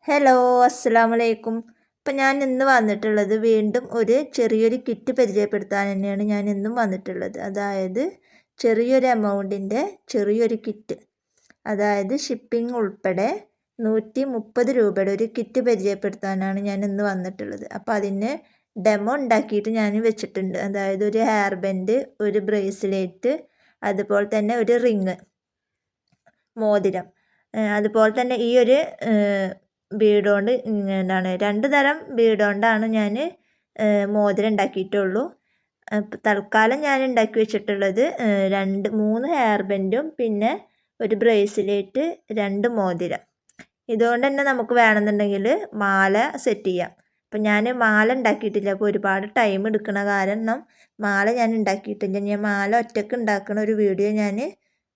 Hello, അസ്സലാമലൈക്കും. ഇപ്പം ഞാൻ ഇന്ന് വന്നിട്ടുള്ളത് വീണ്ടും ഒരു ചെറിയൊരു കിറ്റ് പരിചയപ്പെടുത്താൻ തന്നെയാണ് ഞാൻ ഇന്നും വന്നിട്ടുള്ളത്. അതായത് ചെറിയൊരു എമൗണ്ടിൻ്റെ ചെറിയൊരു കിറ്റ്, അതായത് ഷിപ്പിംഗ് ഉൾപ്പെടെ 130 രൂപയുടെ ഒരു കിറ്റ് പരിചയപ്പെടുത്താനാണ് ഞാൻ ഇന്ന് വന്നിട്ടുള്ളത്. അപ്പോൾ അതിന് ഡെമോ ഉണ്ടാക്കിയിട്ട് ഞാൻ വെച്ചിട്ടുണ്ട്. അതായത് ഒരു ഹെയർ ബാൻഡ്, ഒരു ബ്രേസ്ലെറ്റ്, അതുപോലെ തന്നെ ഒരു റിങ്, മോതിരം, അതുപോലെ തന്നെ ഈ ഒരു ബീഡ് കൊണ്ട് എന്താണ് 2 തരം ബീഡ് കൊണ്ടാണ് ഞാൻ മോതിരം ഉണ്ടാക്കിയിട്ടുള്ളൂ. തൽക്കാലം ഞാൻ ഉണ്ടാക്കി വെച്ചിട്ടുള്ളത് 3 ഹെയർ ബാൻഡും പിന്നെ ഒരു ബ്രേസ്ലെറ്റ്, 2 മോതിരം. ഇതുകൊണ്ട് തന്നെ നമുക്ക് വേണമെന്നുണ്ടെങ്കിൽ മാല സെറ്റ് ചെയ്യാം. അപ്പം ഞാൻ മാല ഉണ്ടാക്കിയിട്ടില്ല. അപ്പോൾ ഒരുപാട് ടൈം എടുക്കണ കാരണം മാല ഞാൻ ഉണ്ടാക്കിയിട്ടില്ല. ഞാൻ മാല ഒറ്റയ്ക്ക് ഉണ്ടാക്കുന്ന ഒരു വീഡിയോ ഞാൻ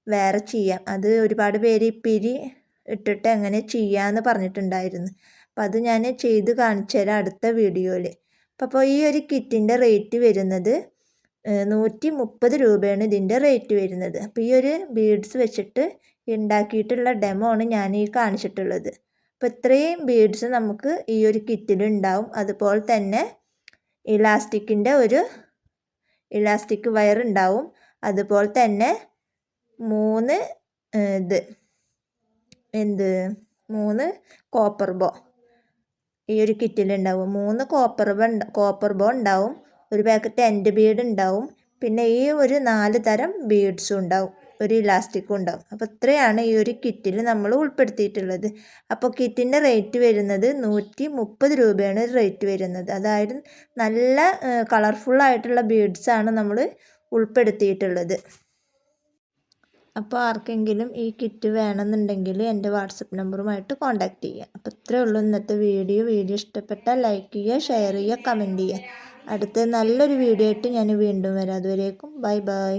വേറെ ചെയ്യാം. അത് ഒരുപാട് പേര് പിരി ഇട്ടിട്ട് എങ്ങനെ ചെയ്യാമെന്ന് പറഞ്ഞിട്ടുണ്ടായിരുന്നു. അപ്പോൾ അത് ഞാൻ ചെയ്ത് കാണിച്ചു തരാം അടുത്ത വീഡിയോയിൽ. അപ്പോൾ ഈ ഒരു കിറ്റിൻ്റെ റേറ്റ് വരുന്നത് 130 രൂപയാണ് ഇതിൻ്റെ റേറ്റ് വരുന്നത്. അപ്പോൾ ഈ ഒരു ബീഡ്സ് വെച്ചിട്ട് ഉണ്ടാക്കിയിട്ടുള്ള ഡെമോ ആണ് ഞാൻ ഈ കാണിച്ചിട്ടുള്ളത്. അപ്പോൾ ഇത്രയും ബീഡ്സ് നമുക്ക് ഈ ഒരു കിറ്റിൽ ഉണ്ടാവും. അതുപോലെ തന്നെ ഇലാസ്റ്റിക്കിൻ്റെ ഒരു ഇലാസ്റ്റിക് വയർ ഉണ്ടാവും. അതുപോലെ തന്നെ 3 കോപ്പർ ബോ ഈ ഒരു കിറ്റിലുണ്ടാവും. 3 കോപ്പർ ബോ ഉണ്ടാവും. ഒരു പാക്കറ്റ് എൻഡ് ബീഡ് ഉണ്ടാവും. പിന്നെ ഈ ഒരു 4 തരം ബീഡ്സും ഉണ്ടാവും. ഒരു ഇലാസ്റ്റിക്കും ഉണ്ടാവും. അപ്പോൾ ഇത്രയാണ് ഈ ഒരു കിറ്റിൽ നമ്മൾ ഉൾപ്പെടുത്തിയിട്ടുള്ളത്. അപ്പോൾ കിറ്റിൻ്റെ റേറ്റ് വരുന്നത് 130 രൂപയാണ് റേറ്റ് വരുന്നത്. അതായത് നല്ല കളർഫുള്ളായിട്ടുള്ള ബീഡ്സാണ് നമ്മൾ ഉൾപ്പെടുത്തിയിട്ടുള്ളത്. അപ്പോൾ ആർക്കെങ്കിലും ഈ കിറ്റ് വേണമെന്നുണ്ടെങ്കിൽ എൻ്റെ വാട്സപ്പ് നമ്പറുമായിട്ട് കോൺടാക്റ്റ് ചെയ്യുക. അപ്പോൾ ഇത്രയേ ഉള്ളൂ ഇന്നത്തെ വീഡിയോ. ഇഷ്ടപ്പെട്ടാൽ ലൈക്ക് ചെയ്യുക, ഷെയർ ചെയ്യുക, കമൻറ്റ് ചെയ്യുക. അടുത്ത നല്ലൊരു വീഡിയോ ആയിട്ട് ഞാൻ വീണ്ടും വരാം. അതുവരേക്കും ബൈ ബൈ.